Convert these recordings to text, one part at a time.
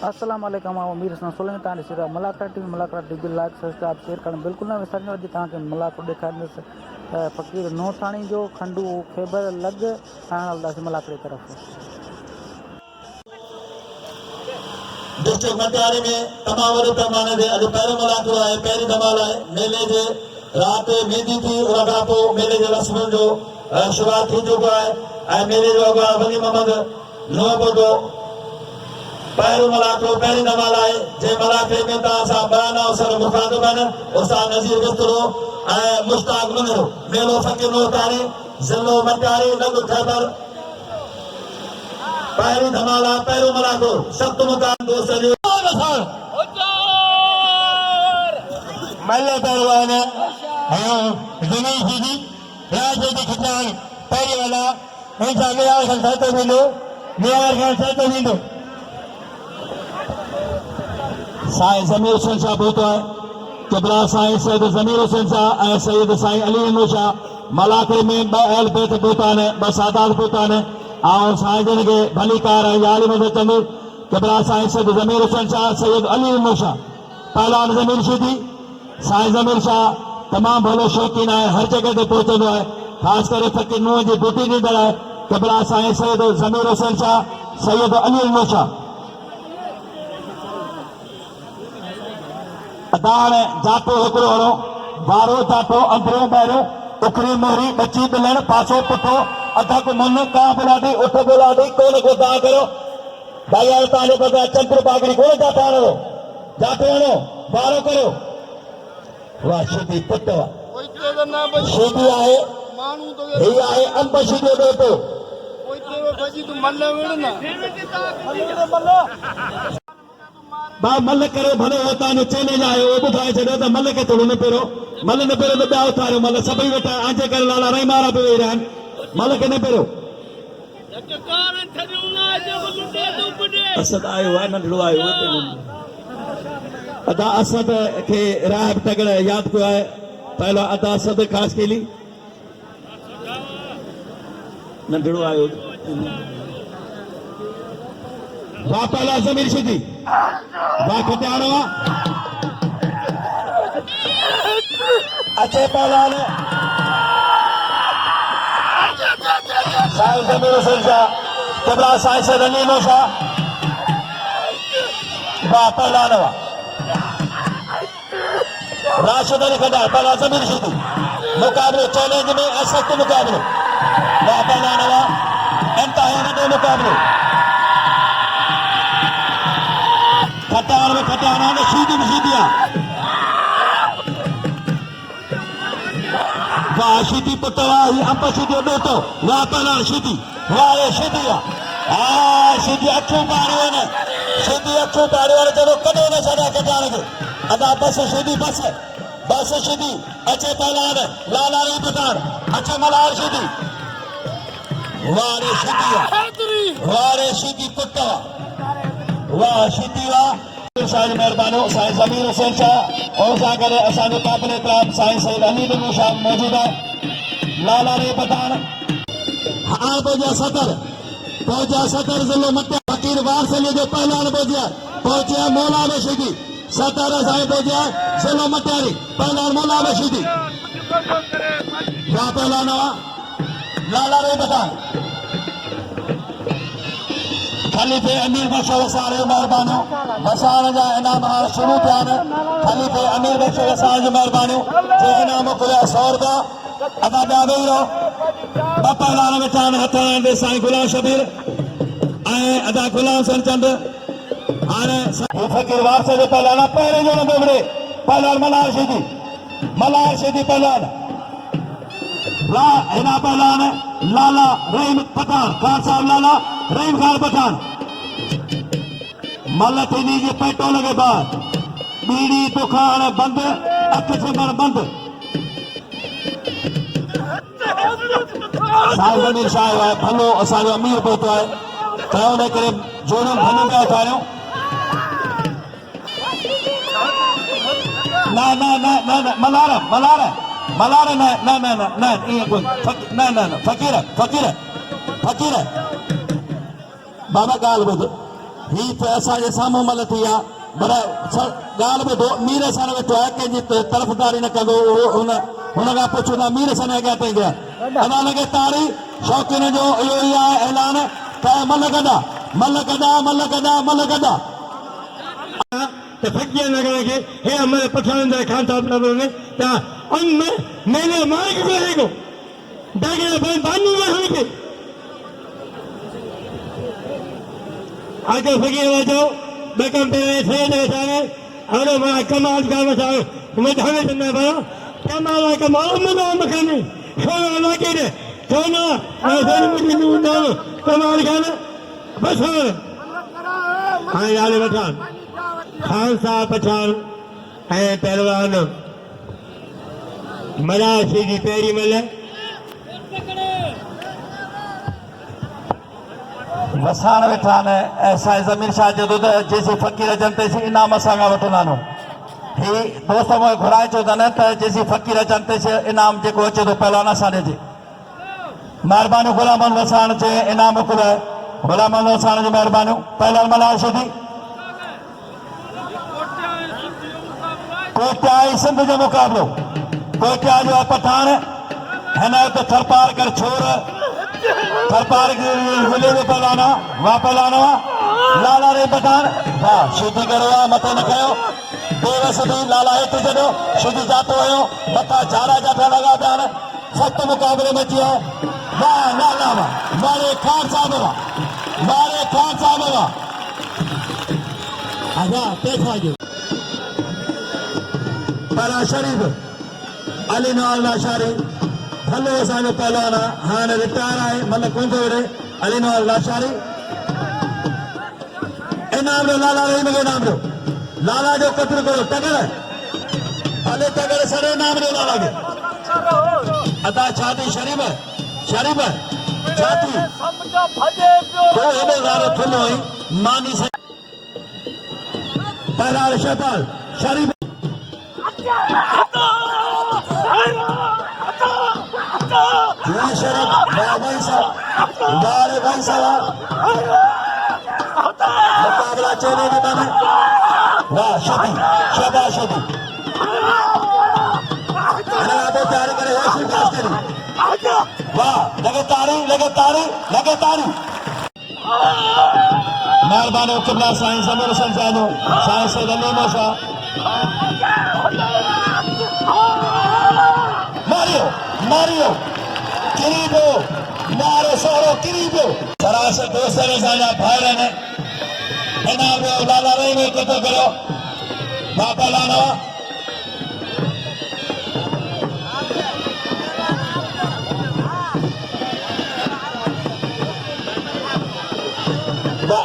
अस्सलाम वालेकुम मीर हसन सोलह ताने सिरा मुलाकात टीवी लाइक सब्सक्राइब शेयर करण बिल्कुल न विसरने वधी तव्हांखे मुलाक़ात ॾेखारींदुसि फ़कीर नोसाणी जो खंडू खेबर लग हाणे हलंदासीं मुलाक़ात की तरफ़। डिस्ट्रिक्ट मंडियारे में तमाम वॾे पैमाने ते अॼु पहिरियों मुलाक़ो आहे, पहिरीं धमाल आहे। मेले जे राति मेंदी थी, उन खां पोइ मेले जे रस्मुनि जो शुरूआति थी चुको आहे ऐं मेले जो अॻुवाण वली मोहम्मद नूहबुर्दो पहिरियों मुलाक़ो पहिरीं धमाल आहे। जंहिं मुलाक़े में तव्हां सां बयान अवसर मुखातिब आहिनि उस्ताद नज़ीर बिस्तरो ऐं मुश्ताक मुनिरो। मेलो फ़कीर नोसाणी ज़िलो मंडियारी लंग खैबर पहिरीं धमाल आहे, पहिरियों मुलाक़ो सख़्त मुकाम दोस्त जो मल्ले पहलवान ज़मीन सीधी राज जी खिचान पहिरीं वाला इंसान मियार खान सातो मिलो मियार खान सातो मिलो साईं ज़मीर हुसैन साहब होता है किबला साईं सैयद ज़मीर हुसैन साहब ऐं सैयद साईं अली नूशा मलाकरे में ब अहल बैत पहुता ने ब सादात पहुता ने और साईं जन के भलीकार है याली मदद चंदू किबला साईं सैयद ज़मीर हुसैन साहब सैयद अली नूशा पहलवान ज़मीर सीधी साईं ज़मीर शाह तमाम भलो शौकीन है, हर जगह ते पहुंचो है, खास कर फकीर नूह की बूटी लीडर है किबला साईं सैयद ज़मीर हुसैन साहब सैयद अली नूशा अदान जातो हिकिड़ो हणो वारो जातो अंदरो ॿाहिरो उखरी मोहरी बची बिलण पासो पुठो अधक मुन का बुलाडी उठ बुलाडी कोन को दा करो भाई यार ताले पता चंद्र बागड़ी कोन जाता हणो जातो हणो वारो करो वाह सीधी पुटवा सीधी आहे ही आहे अंब सीधो बेटो बा मल करे भले होता ने चैलेंज आयो वो बुधाए छॾियो त मल के थोड़ो न पहिरो मल न पहिरो त ॿिया उथारियो मल सभई वेठा आंजे करे लाला रही मारा पे वेही रहिया आहिनि मल के न पहिरो असद आयो आहे नंढड़ो आयो अदा असद के राहब तगड़ याद कयो आहे पहला अदा असद खास केली नंढड़ो आयो वाह पहला ज़मीर सीधी वाह खटियाणो अच्छे पहलवान साईं ज़मीर हुसैन शाह किबला साईं सैयद अली नूशा वाह पहलवान राशिद अली खड़ा पहला ज़मीर सीधी मुकाबले चैलेंज में सख्त मुकाबले वाह पहलवान इंतहाई नंढो मुकाबलो खटाण में खटाणा ने सीधी में सीधिया वाह सीधी पुटवा ही अंब सीधी बेटो वाह पहला सीधी वाह ये सीधी सीधी अखियों पारियो ने सीधी अखियों पारियो ने चलो कदों ने छड़ा खटाण के अदा बस सीधी बस सीधी अच्छे पहलवान लाला री पठान अच्छे मलार सीधी वाह रे सीधी पुटवा वाह सीधी वाह साईं मेहरबानो साईं ज़मीर हुसैन शाह और सां गॾु असांजो क़ाबिल एतिराम साईं सैयद अली नूशा मौजूद आहे लाला रे पठान हाणे पहुंचा सदर ज़िलो मटिया फ़कीर वारसली जो पहलवान पहुंचा मौला में सीधी सदर साईं पहुंचा ज़िलो मटियारी पहलवान मौला में सीधी वाह पहलवान लाला रे पठान खलीफे अमीर बख्श वसार मेहरबानियों वसार जा इनाम शुरू थिया आहिनि खलीफे अमीर बख्श वसार जो मेहरबानियों जो इनाम खुलिया 100 रुपया अदा ॿिया वेही रहो ॿ पहलवान वेठा आहिनि हथ हलाईंदे साईं गुलाम शबीर ऐं अदा गुलाम हुसैन चंद हाणे फ़कीर वारसे जो पहलवान पहिरें जो नंबर मिले पहलवान मलार सीधी पहलवान हिना पहलवान लाला रहीम पठान खान साहब लाला रहीम खान पठान मल थींदी जी पेटो लगे बाद बीड़ी तोखा हाणे बंद अख सिमण बंद साईं ज़मीर शाह आहे भलो असांजो अमीर पहुतो आहे त उन करे जोड़ियूं भलो पिया उथारियूं न मलार न ईअं कोन न फ़कीर बाबा ॻाल्हि ॿुध ही त असांजे साम्हूं मल थी आहे पर ॻाल्हि ॿुधो मीर सन वेठो आहे कंहिंजी तरफ़दारी न कंदो हुन खां पुछंदा मीर सन अॻियां थी गया अञा लॻे तारी शौक़ीन जो इहो ई आहे ऐलान त मल कढा मल कढा मल कढा मल कढा त फकीर नगर के हे हमारे पठान दे खान साहब ने ता अन में मैंने माइक को दागे बानी में हम के आगे फकीर वाजो बेकम पे से दे सारे और मैं कमाल का मसा मैं हमें सुनना पड़ा कमाल का मोहम्मद मखानी सोना लगे दे सोना ऐसे मुझे ना कमाल का बस हां यार पठान खान साहब पठान है पहलवान मरासी जी पेरी मल वसाण वेठा आहिनि ऐं साईं ज़मीर शाह चयो त जेसी फ़क़ीर अचनि तेसी इनाम असां खां वठंदा आहियूं ही दोस्त मूंखे घुराए चयो अथनि त जेसी फ़क़ीर अचनि तेसी इनाम जेको अचे थो पहलवान असां ॾिजे महिरबानी ग़ुलाम वसाण जे इनाम मोकिलाए ग़ुलाम वसाण जी महिरबानियूं पहलवान मल्हार शदी कोटिया सिंध जो मुक़ाबिलो कोटिया जो आहे पठान हिन वक़्तु थरपार कर छोर थरपार मिले जो पहलवान वाह पहलवान लाला रे पठान वाह शुद्धि करो मथे न कयो बेवस बि लाला हेठि छॾियो शुद्धि जातो हुयो मथां झाड़ा जाठा लॻा पिया आहिनि सख़्त मुक़ाबले में अची वियो वाह लाला वाह मारे खान साहब वाह मारे खान साहब वाह आजा पैसा जो पहला शरीफ अली नवाज़ लाशारी हलो असांजो पहलवान आहे हाणे रिटायर आहे मतिलबु कोन थो विढ़े अली नवाज़ लाशारी इनाम ॾियो लाला रहीम खे इनाम ॾियो लाला जो कतरो करो टगर हले टगर सड़े इनाम ॾियो लाला खे अदा छाती शरीफ शरीफ छाती तो हेॾो ज़ारो थुल्हो हुई मानी से पहला शहपाल शरीफ जय शरद भाई साहब बारे भाई साहब मुकाबला चले ने बने वाह शदी शाबाश शदी अरे आप तैयारी करे होश में पास करी वाह लगे तारी मेहरबानी किबला साईं ज़मीर हुसैन साहब साईं सैयद अली मौसा मारियो किरीबो मारो सोरो किरीबो सरासर दोस्तन असांजा भाइर आहिनि इनाम ॾियो लाला रही में कतो करियो बापा लानो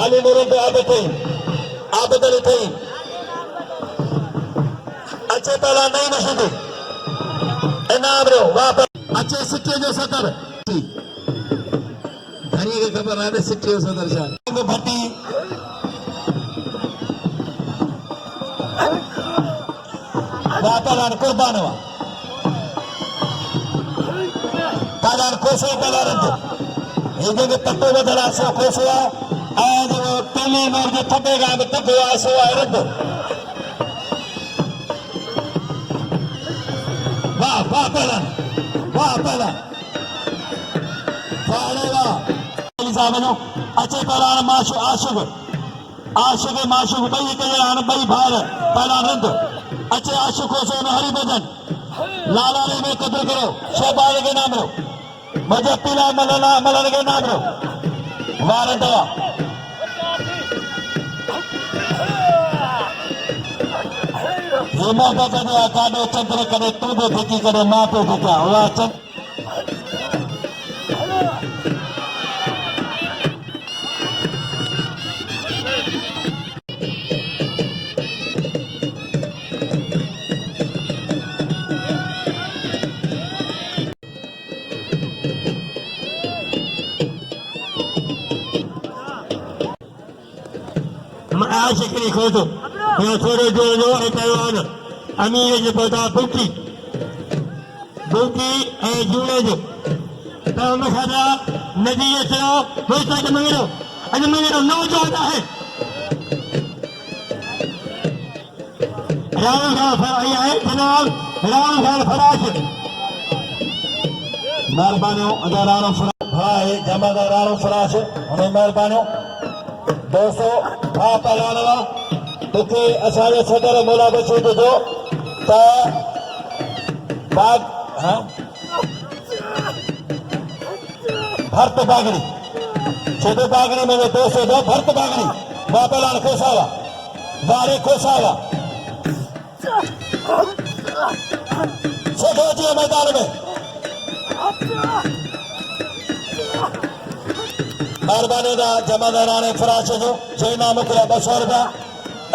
अली नूरन पे आबद अली थई अच्छे पहला नहीं मशहूर इनाम रो वापस अच्छे सिक्के जो सदर धनी के खबर है सिक्के जो सदर शाह भट्टी वापस कुर्बान हुआ काजान कोसे पहला रंज ये जो तत्व बदला सो कोसे आज वो पहले नोर जो थपेगा अब तक हुआ सो है रंज वाह पहला अच्छे पहलवान आशिक माशुक बई कजरान बई भार पहला रंद अच्छे आशिक हो सो हरि भजन लाला रे में कदर करो शहबाज के नाम रो मजे पीला मलन के नाम रो वारंट ये मोहब्बत है काडो चंद्र करे तू दे देखी करे मां पे देखा हुआ चंद्र आशिकरी खोजो या थोड़े जो पहलवान अमीर जो पता बुकी जूड़े जो तो मखादा नदी से हो सकता मंगरो नौजवान है राणा खान आई आहे जनाब राणा खान फराज महिरबानियों अदा राणो फराज भाई जमादार राणो फराज उन्हें महिरबानियों दोस्तों आप पहलवान तुके असांजे सदर मोला बची ॿुधो त बाग हाँ भरत बागड़ी छोटे बागड़ी में दोस्तों दो भरत बागड़ी मां पहलवान खोसावा वारे खोसावा छोटो जी मैदान में महिरबानी दा जमादार राणे फराश जो चईना मोकिलिया 200 रुपया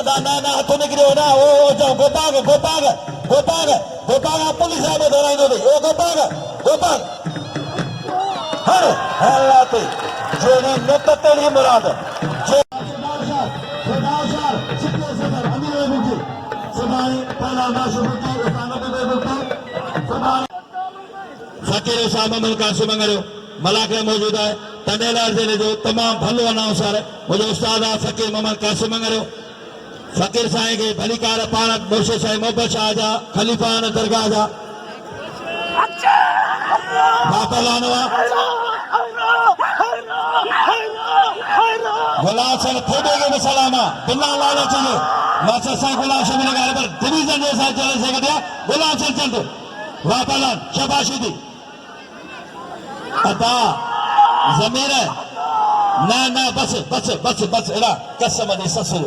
अदा ना ना हथ निकिरियो ना ओ जाओ गोपाग गोपाग गोपाग गोपाग पुलिस में धराईंदो अथई ओ गोपाग गोपाग हर हलाते जेने नत तेरी मुराद फकीर साहब अमल कासिम अंगड़ियो मलाक में मौजूद है तंडेला जिले जो तमाम भलो अनाउंसर मुझे उस्ताद फकीर मोहम्मद कासिम अंगड़ियो फकीर साईं के भलीकार पाण मुर्शिद साईं मोहब्बत शाह जा खलीफा दरगाह जा बापलानवा गुलाम सिंह थोड़े के सलामा बिल्ला लाला चाहिए मास्टर साईं गुलाम सिंह लगा पर डिवीजन जैसा चले से गया गुलाम सिंह चंदू वापलान शबाशीदी अता जमीर ना ना बस बस बस बस एड़ा कसम दी ससुर